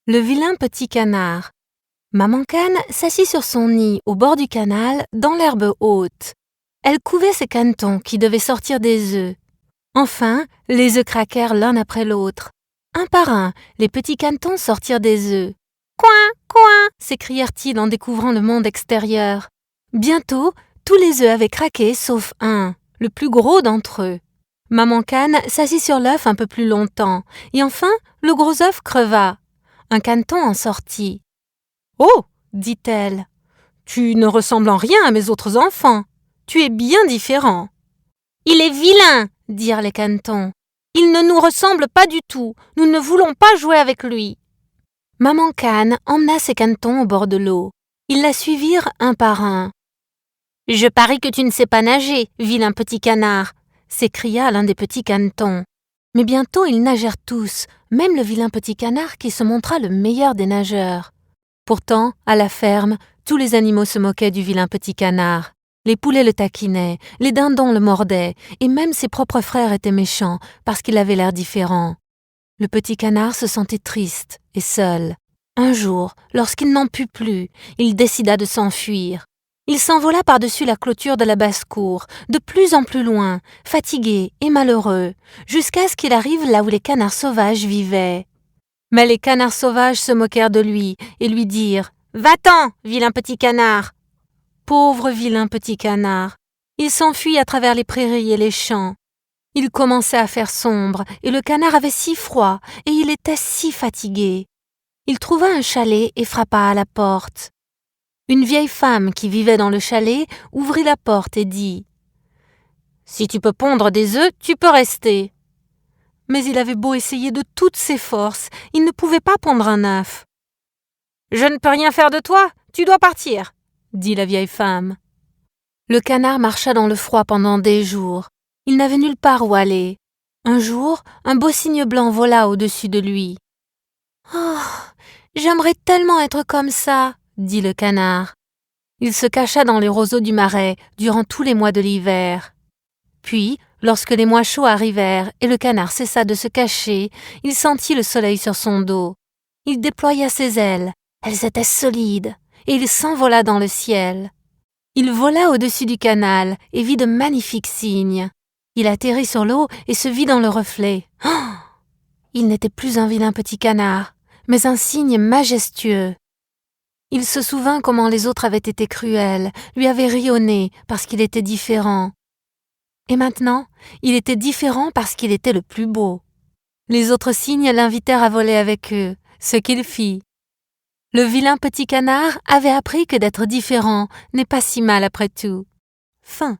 Le vilain petit canard. Maman Cane s'assit sur son nid au bord du canal, dans l'herbe haute. Elle couvait ses canetons qui devaient sortir des œufs. Enfin, les œufs craquèrent l'un après l'autre. Un par un, les petits canetons sortirent des œufs. « Coin, coin !» s'écrièrent-ils en découvrant le monde extérieur. Bientôt, tous les œufs avaient craqué sauf un, le plus gros d'entre eux. Maman Cane s'assit sur l'œuf un peu plus longtemps, et enfin, le gros œuf creva. Un caneton en sortit. « Oh !» dit-elle. « Tu ne ressembles en rien à mes autres enfants. Tu es bien différent. »« Il est vilain !» dirent les canetons. « Il ne nous ressemble pas du tout. Nous ne voulons pas jouer avec lui. » Maman Cane emmena ses canetons au bord de l'eau. Ils la suivirent un par un. « Je parie que tu ne sais pas nager, vilain petit canard !» s'écria l'un des petits canetons. Mais bientôt ils nagèrent tous, même le vilain petit canard qui se montra le meilleur des nageurs. Pourtant, à la ferme, tous les animaux se moquaient du vilain petit canard. Les poulets le taquinaient, les dindons le mordaient, et même ses propres frères étaient méchants parce qu'il avait l'air différent. Le petit canard se sentait triste et seul. Un jour, lorsqu'il n'en put plus, il décida de s'enfuir. Il s'envola par-dessus la clôture de la basse-cour, de plus en plus loin, fatigué et malheureux, jusqu'à ce qu'il arrive là où les canards sauvages vivaient. Mais les canards sauvages se moquèrent de lui et lui dirent « Va-t'en, vilain petit canard !» Pauvre vilain petit canard, il s'enfuit à travers les prairies et les champs. Il commençait à faire sombre et le canard avait si froid et il était si fatigué. Il trouva un chalet et frappa à la porte. Une vieille femme qui vivait dans le chalet ouvrit la porte et dit « Si tu peux pondre des œufs, tu peux rester. » Mais il avait beau essayer de toutes ses forces, il ne pouvait pas pondre un œuf. « Je ne peux rien faire de toi, tu dois partir, » dit la vieille femme. Le canard marcha dans le froid pendant des jours. Il n'avait nulle part où aller. Un jour, un beau cygne blanc vola au-dessus de lui. « Oh, j'aimerais tellement être comme ça !» dit le canard. Il se cacha dans les roseaux du marais durant tous les mois de l'hiver. Puis, lorsque les mois chauds arrivèrent et le canard cessa de se cacher, il sentit le soleil sur son dos. Il déploya ses ailes, elles étaient solides, et il s'envola dans le ciel. Il vola au-dessus du canal et vit de magnifiques cygnes. Il atterrit sur l'eau et se vit dans le reflet. Oh ! Il n'était plus un vilain petit canard, mais un cygne majestueux. Il se souvint comment les autres avaient été cruels, lui avaient ri au nez parce qu'il était différent. Et maintenant, il était différent parce qu'il était le plus beau. Les autres cygnes l'invitèrent à voler avec eux, ce qu'il fit. Le vilain petit canard avait appris que d'être différent n'est pas si mal après tout. Fin.